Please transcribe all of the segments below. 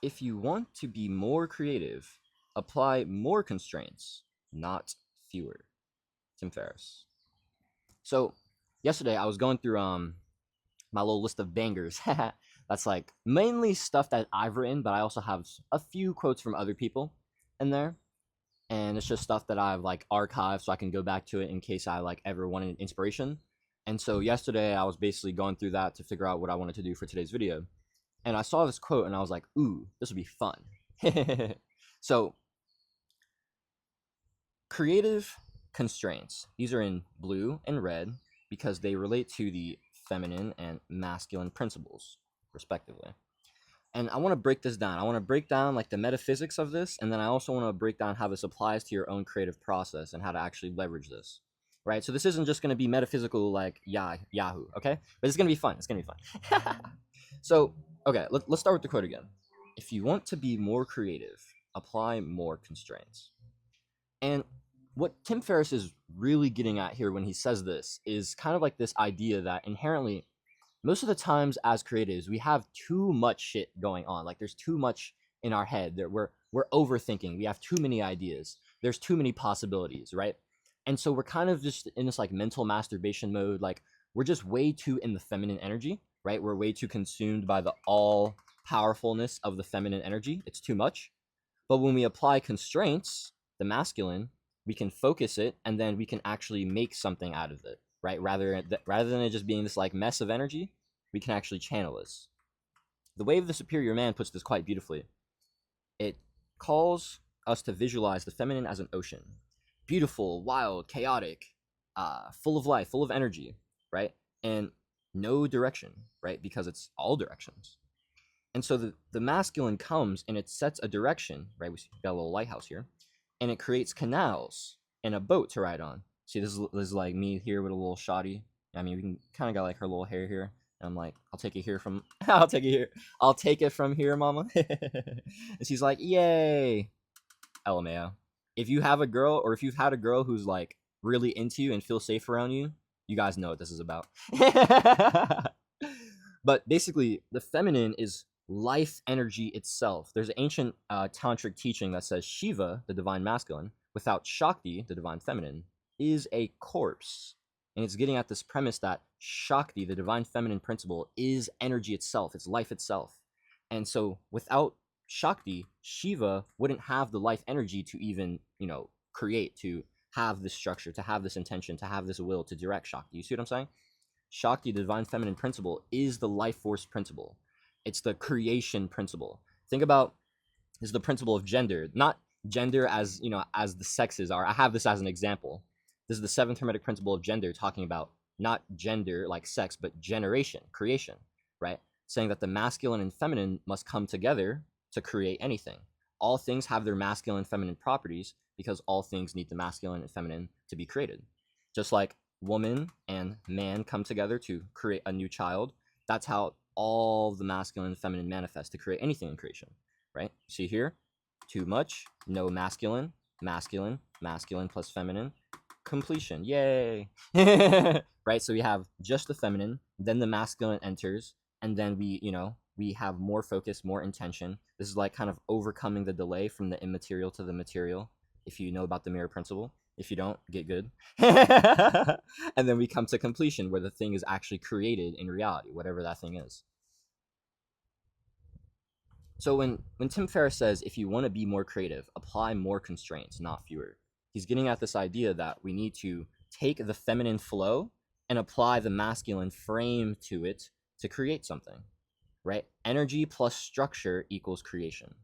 If you want to be more creative, apply more constraints, not fewer. Tim Ferriss. So, yesterday I was going through my little list of bangers. That's like mainly stuff that I've written, but I also have a few quotes from other people in there. And it's just stuff that I've like archived so I can go back to it in case I like ever wanted inspiration. And so yesterday I was basically going through that to figure out what I wanted to do for today's video. And I saw this quote and I was like, ooh, this would be fun. So, creative constraints. These are in blue and red because they relate to the feminine and masculine principles, respectively. And I want to break this down. I want to break down like the metaphysics of this, and then I also want to break down how this applies to your own creative process and how to actually leverage this. Right? So this isn't just going to be metaphysical like Yahoo, okay? But it's going to be fun. It's going to be fun. So, okay, let's start with the quote again. If you want to be more creative, apply more constraints. And what Tim Ferriss is really getting at here when he says this is kind of like this idea that inherently, most of the times as creatives, we have too much shit going on. Like there's too much in our head. That we're overthinking. We have too many ideas. There's too many possibilities, right? And so we're kind of just in this like mental masturbation mode. Like we're just way too in the feminine energy, right? We're way too consumed by the all powerfulness of the feminine energy. It's too much. But when we apply constraints, the masculine, we can focus it and then we can actually make something out of it, right? Rather than it just being this like mess of energy, we can actually channel this. The Way of the Superior Man puts this quite beautifully. It calls us to visualize the feminine as an ocean. Beautiful, wild, chaotic, full of life, full of energy, right? And no direction, right? Because it's all directions. And so the masculine comes and it sets a direction, right? We got a little lighthouse here, and it creates canals and a boat to ride on. See, this is like me here with a little shoddy. I mean, we can kind of got like her little hair here. And I'm like, I'll take it here from, I'll take it here. I'll take it from here, mama. And she's like, yay. LMAO. If you have a girl or if you've had a girl who's like really into you and feels safe around you, you guys know what this is about. But basically, the feminine is life energy itself. There's an ancient tantric teaching that says Shiva, the divine masculine, without Shakti, the divine feminine, is a corpse. And it's getting at this premise that Shakti, the divine feminine principle, is energy itself, it's life itself. And so without Shakti, Shiva wouldn't have the life energy to even, create, to have this structure, to have this intention, to have this will to direct Shakti. You see what I'm saying? Shakti, the divine feminine principle, is the life force principle. It's the creation principle. Think about this is the principle of gender, not gender as as the sexes are. I have this as an example. This is the seventh hermetic principle of gender, talking about not gender like sex, but generation, creation, right? Saying that the masculine and feminine must come together to create anything. All things have their masculine and feminine properties because all things need the masculine and feminine to be created. Just like woman and man come together to create a new child, that's how all the masculine and feminine manifest to create anything in creation, right? See here, too much, no masculine, masculine, masculine plus feminine, completion, yay. Right? So we have just the feminine, then the masculine enters, and then we have more focus, more intention. This is like kind of overcoming the delay from the immaterial to the material, if you know about the mirror principle. If you don't, get good. And then we come to completion, where the thing is actually created in reality, whatever that thing is. So when Tim Ferriss says, if you want to be more creative, apply more constraints, not fewer, he's getting at this idea that we need to take the feminine flow and apply the masculine frame to it to create something, right? Energy plus structure equals creation.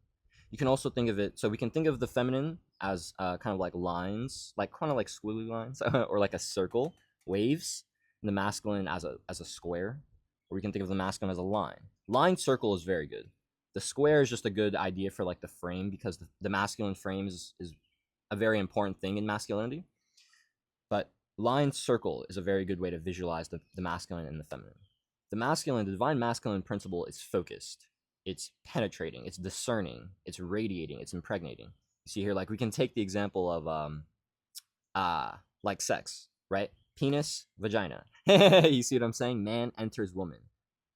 You can also think of it, so we can think of the feminine as kind of like lines, like kind of like squiggly lines, or like a circle, waves, and the masculine as a square, or we can think of the masculine as a line. Line circle is very good. The square is just a good idea for like the frame, because the masculine frame is a very important thing in masculinity. But line circle is a very good way to visualize the masculine and the feminine. The masculine, the divine masculine principle is focused. It's penetrating, it's discerning, it's radiating, it's impregnating. You see here, like we can take the example of like sex, right? Penis, vagina. You see what I'm saying? Man enters woman.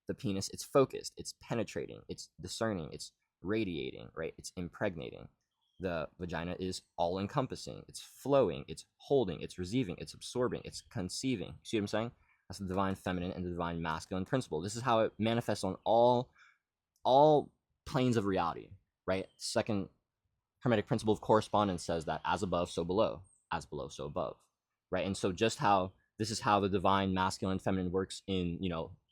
The penis, it's focused, it's penetrating, it's discerning, it's radiating, right? It's impregnating. The vagina is all encompassing. It's flowing, it's holding, it's receiving, it's absorbing, it's conceiving. See what I'm saying? That's the divine feminine and the divine masculine principle. This is how it manifests on all planes of reality, right? Second Hermetic principle of correspondence says that as above, so below, as below, so above, right? And so just how this is how the divine masculine and feminine works in,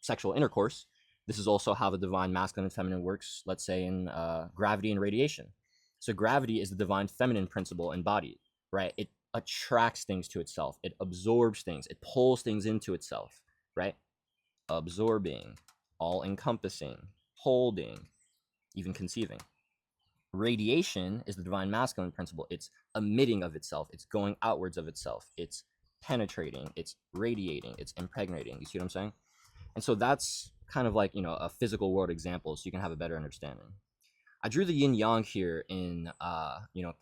sexual intercourse, this is also how the divine masculine and feminine works, let's say, in gravity and radiation. So gravity is the divine feminine principle embodied, right? It attracts things to itself. It absorbs things. It pulls things into itself, right? Absorbing, all encompassing, holding, even conceiving. Radiation is the divine masculine principle. It's emitting of itself. It's going outwards of itself. It's penetrating. It's radiating. It's impregnating. You see what I'm saying? And so that's kind of like, a physical world example so you can have a better understanding. I drew the yin yang here in,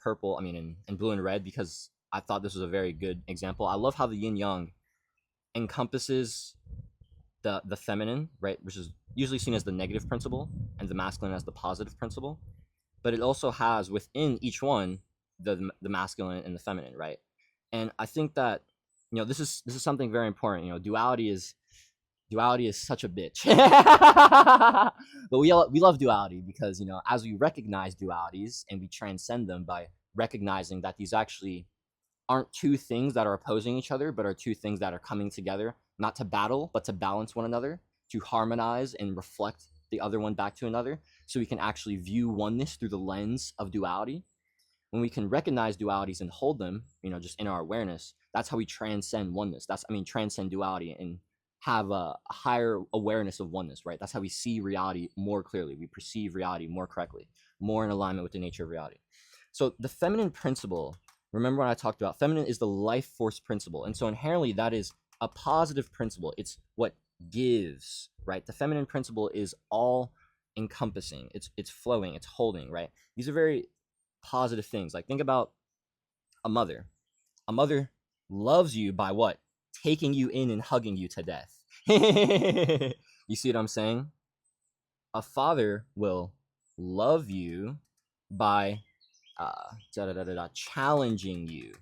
purple, in blue and red because I thought this was a very good example. I love how the yin yang encompasses the feminine, right, which is usually seen as the negative principle, and the masculine as the positive principle. But it also has within each one the masculine and the feminine, right? And I think that this is something very important. Duality is such a bitch. But we love duality because as we recognize dualities and we transcend them by recognizing that these actually aren't two things that are opposing each other, but are two things that are coming together, not to battle, but to balance one another, to harmonize and reflect the other one back to another, so we can actually view oneness through the lens of duality. When we can recognize dualities and hold them, just in our awareness, that's how we transcend oneness. Transcend duality and have a higher awareness of oneness, right? That's how we see reality more clearly. We perceive reality more correctly, more in alignment with the nature of reality. So the feminine principle, remember when I talked about feminine is the life force principle. And so inherently that is a positive principle. It's what gives, right? The feminine principle is all encompassing. It's flowing, it's holding, right? These are very positive things. Like think about a mother. A mother loves you by what? Taking you in and hugging you to death. You see what I'm saying? A father will love you by challenging you.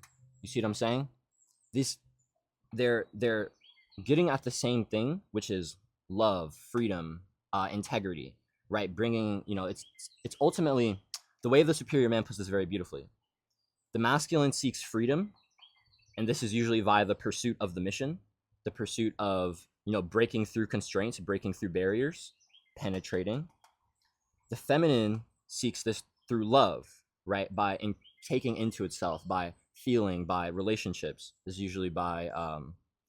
You see what I'm saying? They're getting at the same thing, which is love, freedom, integrity, right? Bringing, it's ultimately the way the superior man puts this very beautifully. The masculine seeks freedom, and this is usually via the pursuit of the mission, the pursuit of, breaking through constraints, breaking through barriers, penetrating. The feminine seeks this through love, right? By taking into itself, by feeling, by relationships. This is usually by,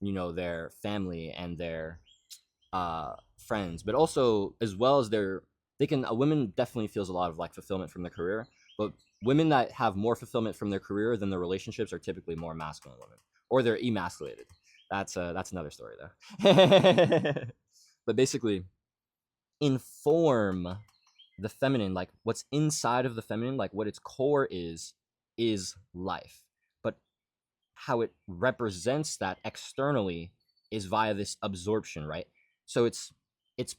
their family and their friends, but also as well as a woman definitely feels a lot of like fulfillment from their career, but women that have more fulfillment from their career than their relationships are typically more masculine women, or they're emasculated. That's another story though. But basically, inform the feminine, like what's inside of the feminine, like what its core is life. But how it represents that externally is via this absorption, right? So its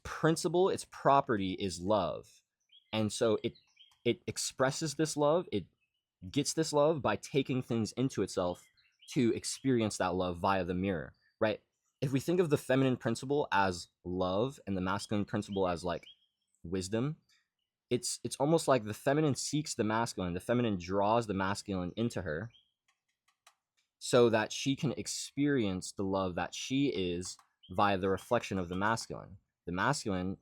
principle, its property is love. And so it expresses this love, it gets this love by taking things into itself to experience that love via the mirror, right? If we think of the feminine principle as love and the masculine principle as like wisdom, it's almost like the feminine seeks the masculine, the feminine draws the masculine into her so that she can experience the love that she is via the reflection of the masculine. The masculine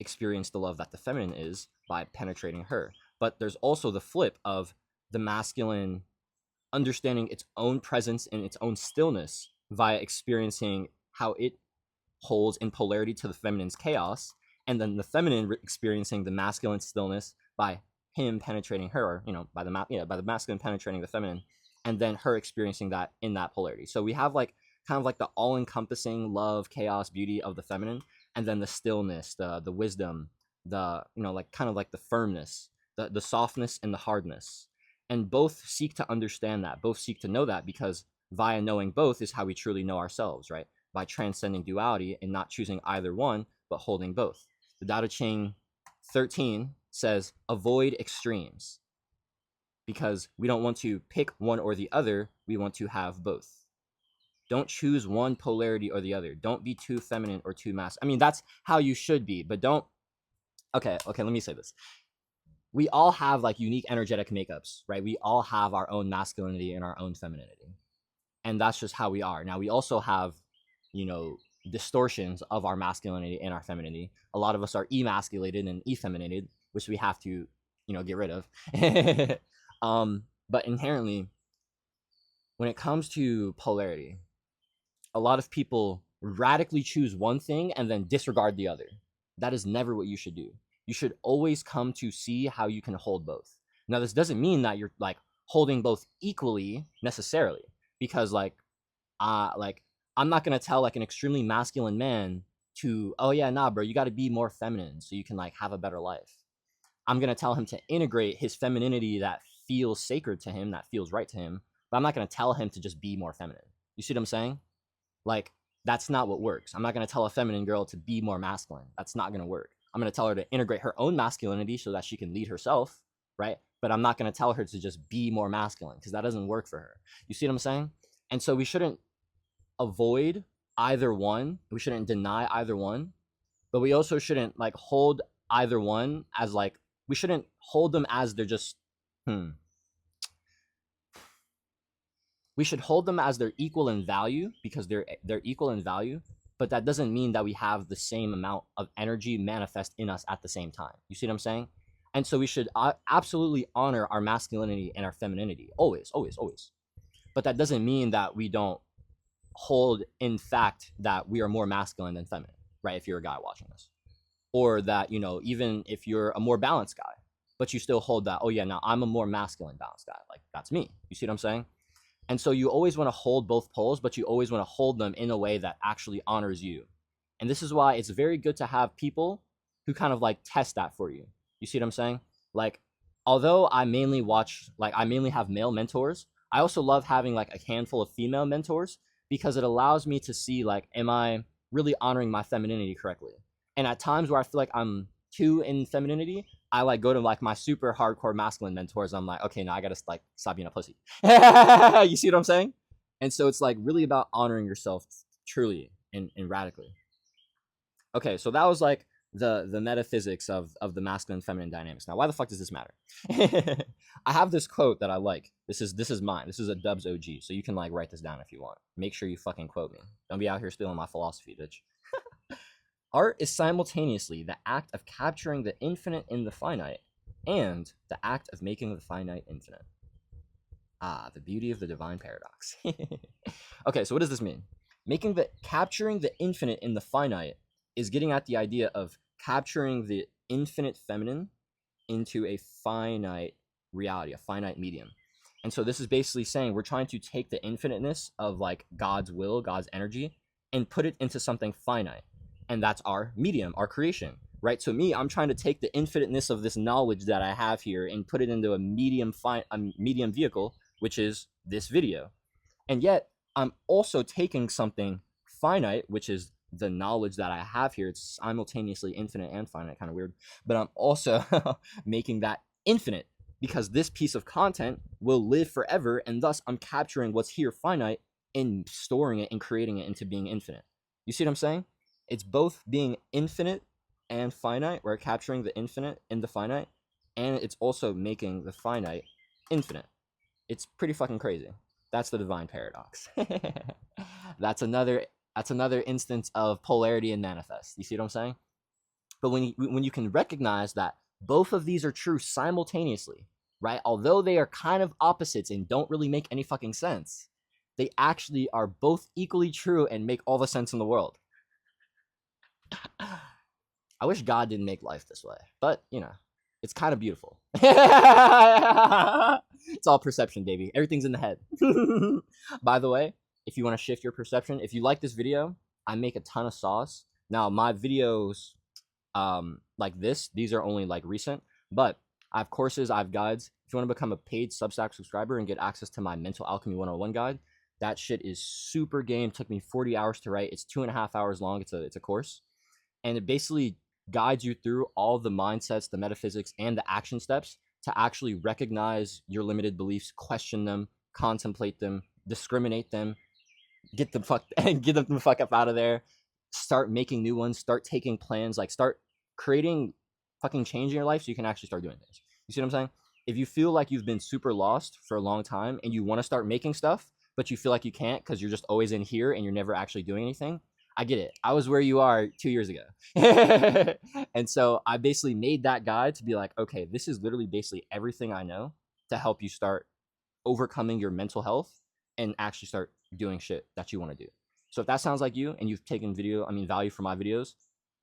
experience the love that the feminine is by penetrating her. But there's also the flip of the masculine understanding its own presence and its own stillness via experiencing how it holds in polarity to the feminine's chaos, and then the feminine experiencing the masculine stillness by him penetrating her, by the masculine penetrating the feminine, and then her experiencing that in that polarity. So we have like kind of like the all-encompassing love, chaos, beauty of the feminine, and then the stillness, the wisdom, the like kind of like the firmness, the softness and the hardness. And both seek to understand that, both seek to know that, because via knowing both is how we truly know ourselves, right? By transcending duality and not choosing either one, but holding both. The Tao Te Ching 13 says avoid extremes, because we don't want to pick one or the other. We want to have both. Don't choose one polarity or the other. Don't be too feminine or too masculine. I mean, that's how you should be, but don't. Okay, let me say this. We all have like unique energetic makeups, right? We all have our own masculinity and our own femininity. And that's just how we are. Now, we also have, you know, distortions of our masculinity and our femininity. A lot of us are emasculated and effeminated, which we have to, you know, get rid of. But inherently, when it comes to polarity, a lot of people radically choose one thing and then disregard the other. That is never what you should do. You should always come to see how you can hold both. Now, this doesn't mean that you're like holding both equally necessarily, because like I'm not gonna tell like an extremely masculine man to, oh yeah, nah, bro, you got to be more feminine so you can like have a better life. I'm gonna tell him to integrate his femininity that feels sacred to him, that feels right to him, but I'm not gonna tell him to just be more feminine. You see what I'm saying? Like, that's not what works. I'm not gonna tell a feminine girl to be more masculine. That's not gonna work. I'm gonna tell her to integrate her own masculinity so that she can lead herself, right? But I'm not gonna tell her to just be more masculine, because that doesn't work for her. You see what I'm saying? And so we shouldn't avoid either one. We shouldn't deny either one, but we also shouldn't like hold either one as like, we shouldn't hold them as they're just we should hold them as they're equal in value, because they're equal in value, but that doesn't mean that we have the same amount of energy manifest in us at the same time. You see what I'm saying? And so we should absolutely honor our masculinity and our femininity, always, always, always. But that doesn't mean that we don't hold in fact that we are more masculine than feminine, right? If you're a guy watching this, or that, you know, even if you're a more balanced guy, but you still hold that, oh yeah, now I'm a more masculine balanced guy, like that's me. You see what I'm saying? And so you always want to hold both poles, but you always want to hold them in a way that actually honors you. And this is why it's very good to have people who kind of like test that for you. You see what I'm saying? Like, although I mainly have male mentors, I also love having like a handful of female mentors, because it allows me to see like, am I really honoring my femininity correctly? And at times where I feel like I'm too in femininity, I like go to like my super hardcore masculine mentors. I'm like, okay, now I gotta like stop being a pussy. You see what I'm saying? And so it's like really about honoring yourself truly and radically. Okay, so that was like the metaphysics of the masculine feminine dynamics. Now, why the fuck does this matter? I have this quote that I like. This is mine. This is a Dubs OG, so you can like write this down if you want. Make sure you fucking quote me. Don't be out here stealing my philosophy, bitch. Art is simultaneously the act of capturing the infinite in the finite and the act of making the finite infinite. Ah, the beauty of the divine paradox. Okay, so what does this mean? Capturing the infinite in the finite is getting at the idea of capturing the infinite feminine into a finite reality, a finite medium. And so this is basically saying we're trying to take the infiniteness of like God's will, God's energy, and put it into something finite. And that's our medium, our creation, right? So me, I'm trying to take the infiniteness of this knowledge that I have here and put it into a medium vehicle, which is this video. And yet I'm also taking something finite, which is the knowledge that I have here. It's simultaneously infinite and finite, kind of weird, but I'm also making that infinite, because this piece of content will live forever, and thus I'm capturing what's here finite and storing it and creating it into being infinite. You see what I'm saying? It's both being infinite and finite. We're capturing the infinite in the finite, and it's also making the finite infinite. It's pretty fucking crazy. That's the divine paradox. That's another instance of polarity and manifest. You see what I'm saying? But when you can recognize that both of these are true simultaneously, right? Although they are kind of opposites and don't really make any fucking sense, they actually are both equally true and make all the sense in the world. I wish God didn't make life this way, but you know, it's kind of beautiful. It's all perception, baby. Everything's in the head. By the way, if you want to shift your perception, if you like this video, I make a ton of sauce. Now, my videos like these are only like recent, but I have courses, I have guides. If you want to become a paid Substack subscriber and get access to my Mental Alchemy 101 guide, that shit is super game. It took me 40 hours to write. It's 2.5 hours long. It's a course. And it basically guides you through all the mindsets, the metaphysics, and the action steps to actually recognize your limited beliefs, question them, contemplate them, discriminate them, get the fuck and get them the fuck up out of there, start making new ones, start taking plans, like start creating fucking change in your life so you can actually start doing things. You see what I'm saying? If you feel like you've been super lost for a long time and you want to start making stuff, but you feel like you can't because you're just always in here and you're never actually doing anything, I get it. I was where you are 2 years ago. And so I basically made that guide to be like, okay, this is literally basically everything I know to help you start overcoming your mental health and actually start doing shit that you want to do. So if that sounds like you and you've taken value from my videos,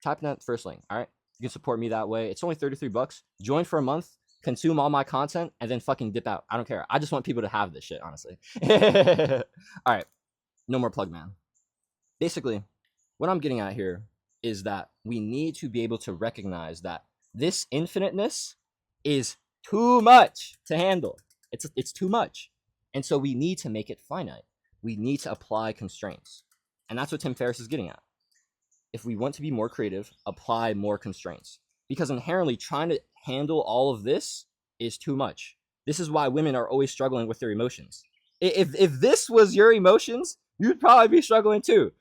type in that first link. All right. You can support me that way. It's only $33. Join for a month, consume all my content, and then fucking dip out. I don't care. I just want people to have this shit, honestly. All right. No more plug, man. Basically, what I'm getting at here is that we need to be able to recognize that this infiniteness is too much to handle. It's too much. And so we need to make it finite. We need to apply constraints. And that's what Tim Ferriss is getting at. If we want to be more creative, apply more constraints. Because inherently trying to handle all of this is too much. This is why women are always struggling with their emotions. If this was your emotions, you'd probably be struggling too.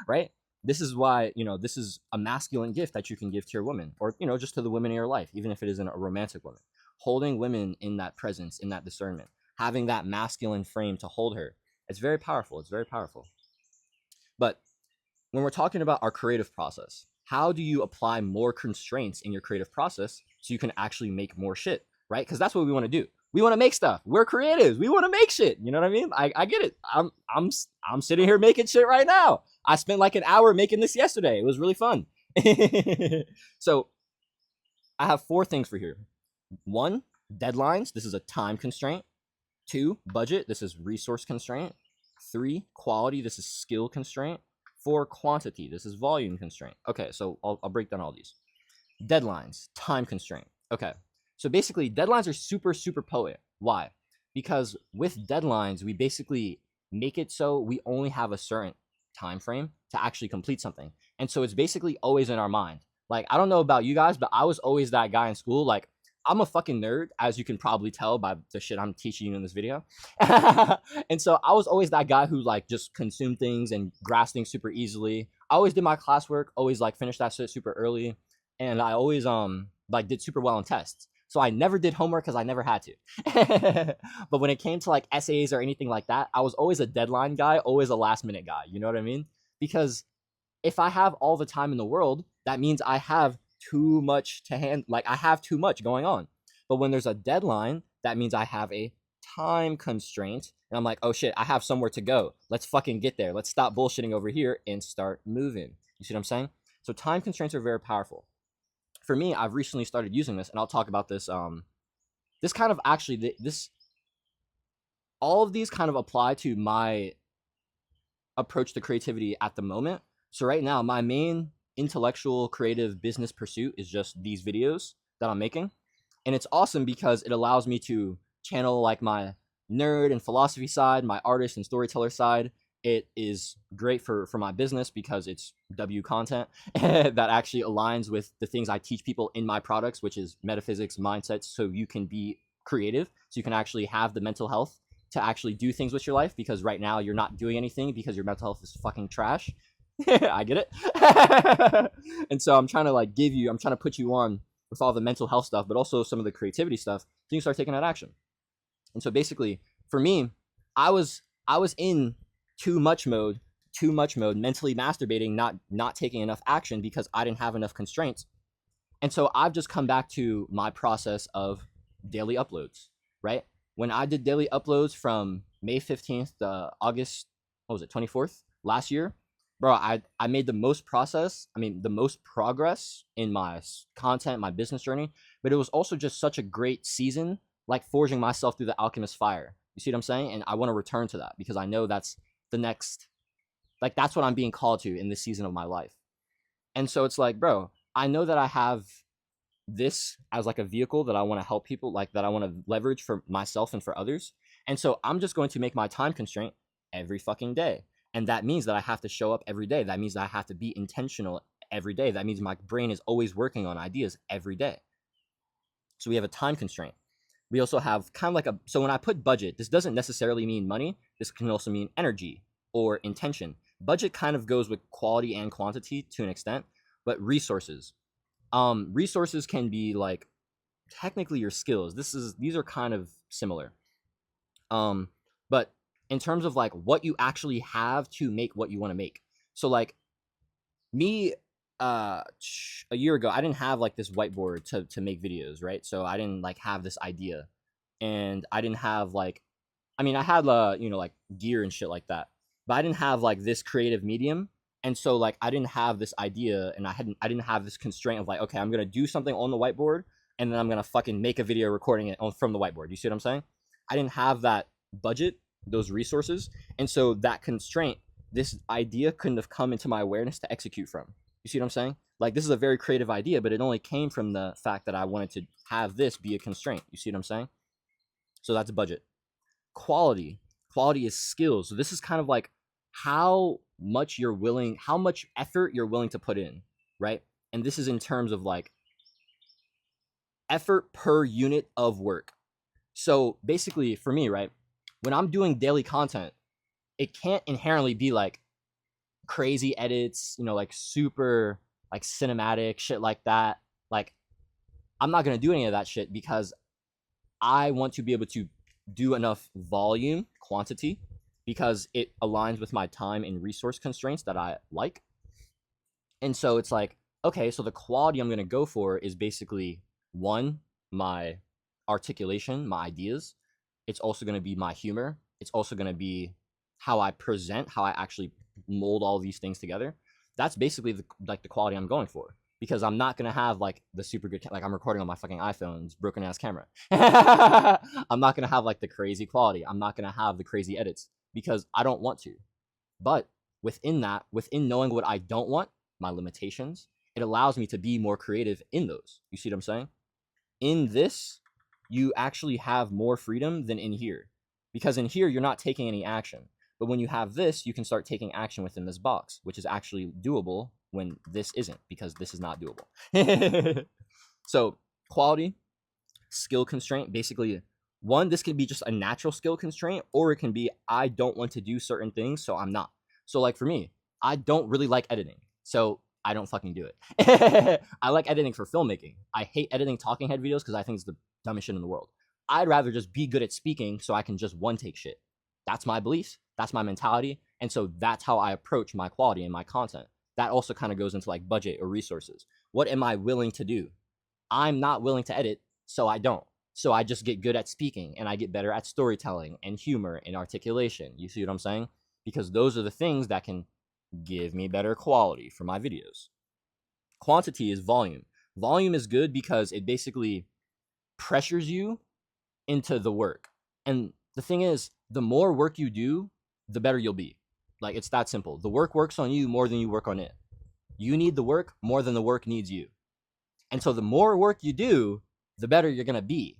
Right? This is why, this is a masculine gift that you can give to your woman, or, just to the women in your life, even if it isn't a romantic woman. Holding women in that presence, in that discernment, having that masculine frame to hold her. It's very powerful. It's very powerful. But when we're talking about our creative process, how do you apply more constraints in your creative process so you can actually make more shit, right? Because that's what we want to do. We want to make stuff. We're creatives. We want to make shit. You know what I mean? I get it. I'm sitting here making shit right now. I spent like an hour making this yesterday. It was really fun. So I have 4 things for here. 1, deadlines. This is a time constraint. 2, budget. This is resource constraint. 3, quality. This is skill constraint. 4, quantity. This is volume constraint. Okay, so I'll break down all these. Deadlines, time constraint. Okay, so basically deadlines are super, super potent. Why? Because with deadlines, we basically make it so we only have a certain time frame to actually complete something. And so it's basically always in our mind. Like, I don't know about you guys, but I was always that guy in school. Like, I'm a fucking nerd, as you can probably tell by the shit I'm teaching you in this video. And so I was always that guy who like just consumed things and grasped things super easily. I always did my classwork, always like finished that shit super early. And I always like did super well on tests. So I never did homework because I never had to. But when it came to like essays or anything like that, I was always a deadline guy, always a last minute guy. You know what I mean? Because if I have all the time in the world, that means I have too much to handle. Like, I have too much going on. But when there's a deadline, that means I have a time constraint. And I'm like, oh shit, I have somewhere to go. Let's fucking get there. Let's stop bullshitting over here and start moving. You see what I'm saying? So time constraints are very powerful. For me, I've recently started using this, and I'll talk about this. This kind of actually, all of these kind of apply to my approach to creativity at the moment. So right now, my main intellectual creative business pursuit is just these videos that I'm making. And it's awesome because it allows me to channel like my nerd and philosophy side, my artist and storyteller side. It is great for my business because it's W content that actually aligns with the things I teach people in my products, which is metaphysics, mindsets, so you can be creative, so you can actually have the mental health to actually do things with your life, because right now you're not doing anything because your mental health is fucking trash. I get it. And so I'm trying to put you on with all the mental health stuff, but also some of the creativity stuff, so you can start taking that action. And so basically, for me, I was in too much mode, mentally masturbating, not taking enough action because I didn't have enough constraints. And so I've just come back to my process of daily uploads, right? When I did daily uploads from May 15th to August, 24th last year, bro, I made the most progress in my content, my business journey, but it was also just such a great season, like forging myself through the alchemist fire. You see what I'm saying? And I want to return to that because I know that's the next, like, that's what I'm being called to in this season of my life. And so it's like, bro, I know that I have this as like a vehicle that I want to help people, like that I want to leverage for myself and for others. And so I'm just going to make my time constraint every fucking day. And that means that I have to show up every day. That means that I have to be intentional every day. That means my brain is always working on ideas every day. So we have a time constraint. We also have kind of like a, so when I put budget, this doesn't necessarily mean money. This can also mean energy or intention. Budget kind of goes with quality and quantity to an extent, but resources. Resources can be like technically your skills. These are kind of similar. But in terms of like what you actually have to make what you want to make. So like me, a year ago, I didn't have like this whiteboard to make videos, right? So I didn't like have this idea, and I didn't have like, I mean, I had like gear and shit like that, but I didn't have like this creative medium. And so like I didn't have this idea, and I didn't have this constraint of like, okay, I'm gonna do something on the whiteboard, and then I'm gonna fucking make a video recording it from the whiteboard. You see what I'm saying? I didn't have that budget, those resources, and so that constraint, this idea couldn't have come into my awareness to execute from. You see what I'm saying? Like, this is a very creative idea, but it only came from the fact that I wanted to have this be a constraint. You see what I'm saying? So that's budget. Quality is skills. So this is kind of like how much effort you're willing to put in, right? And this is in terms of like effort per unit of work. So basically for me, right, when I'm doing daily content, it can't inherently be like crazy edits, like super like cinematic shit like that. Like, I'm not going to do any of that shit because I want to be able to do enough volume, quantity, because it aligns with my time and resource constraints that I like. And so it's like, okay, so the quality I'm going to go for is basically, one, my articulation, my ideas. It's also going to be my humor. It's also going to be how I present, how I actually mold all these things together. That's basically the quality I'm going for, because I'm not going to have like the super good, like I'm recording on my fucking iPhone's broken ass camera. I'm not going to have like the crazy quality. I'm not going to have the crazy edits because I don't want to. But within that, within knowing what I don't want, my limitations, it allows me to be more creative in those. You see what I'm saying? In this, you actually have more freedom than in here, because in here, you're not taking any action. But when you have this, you can start taking action within this box, which is actually doable when this isn't, because this is not doable. So quality, skill constraint, basically, one, this can be just a natural skill constraint, or it can be I don't want to do certain things, so I'm not. So like for me, I don't really like editing, so I don't fucking do it. I like editing for filmmaking. I hate editing talking head videos because I think it's the dumbest shit in the world. I'd rather just be good at speaking so I can just one take shit. That's my beliefs. That's my mentality. And so that's how I approach my quality and my content. That also kind of goes into like budget or resources. What am I willing to do? I'm not willing to edit, so I don't. So I just get good at speaking, and I get better at storytelling and humor and articulation. You see what I'm saying? Because those are the things that can give me better quality for my videos. Quantity is volume. Volume is good because it basically pressures you into the work. And the thing is, the more work you do, the better you'll be. Like, it's that simple. The work works on you more than you work on it. You need the work more than the work needs you. And so the more work you do, the better you're going to be.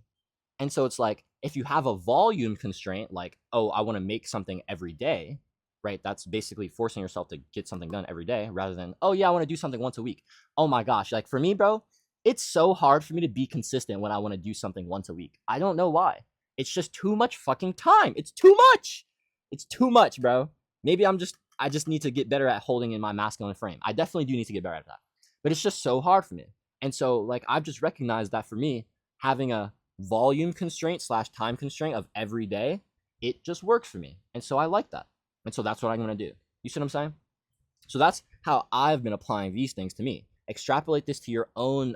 And so it's like, if you have a volume constraint, like, oh, I want to make something every day, right? That's basically forcing yourself to get something done every day, rather than, oh yeah, I want to do something once a week. Oh my gosh. Like for me, bro, it's so hard for me to be consistent when I want to do something once a week. I don't know why. It's just too much fucking time. It's too much. It's too much, bro. Maybe I just need to get better at holding in my masculine frame. I definitely do need to get better at that. But it's just so hard for me. And so like I've just recognized that for me, having a volume constraint / time constraint of every day, it just works for me. And so I like that. And so that's what I'm going to do. You see what I'm saying? So that's how I've been applying these things to me. Extrapolate this to your own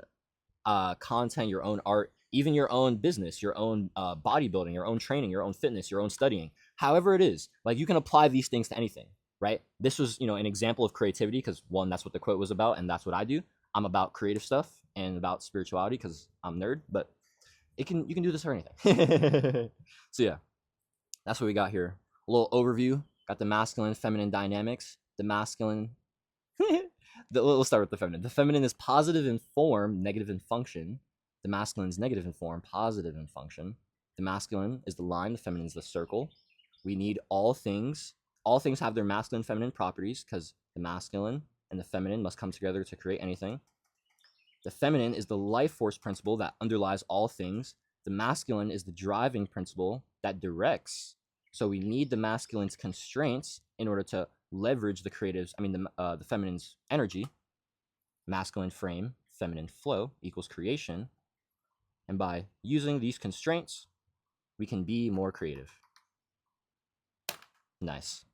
content, your own art, even your own business, your own bodybuilding, your own training, your own fitness, your own studying, however it is. Like you can apply these things to anything, right? This was, an example of creativity because one, that's what the quote was about, and that's what I do. I'm about creative stuff and about spirituality because I'm a nerd, but you can do this for anything. So yeah, that's what we got here. A little overview. Got the masculine, feminine dynamics. The masculine. We'll start with the feminine. The feminine is positive in form, negative in function. The masculine is negative in form, positive in function. The masculine is the line, the feminine is the circle. We need all things. All things have their masculine and feminine properties because the masculine and the feminine must come together to create anything. The feminine is the life force principle that underlies all things. The masculine is the driving principle that directs. So we need the masculine's constraints in order to leverage the feminine's energy. Masculine frame, feminine flow equals creation. And by using these constraints, we can be more creative. Nice.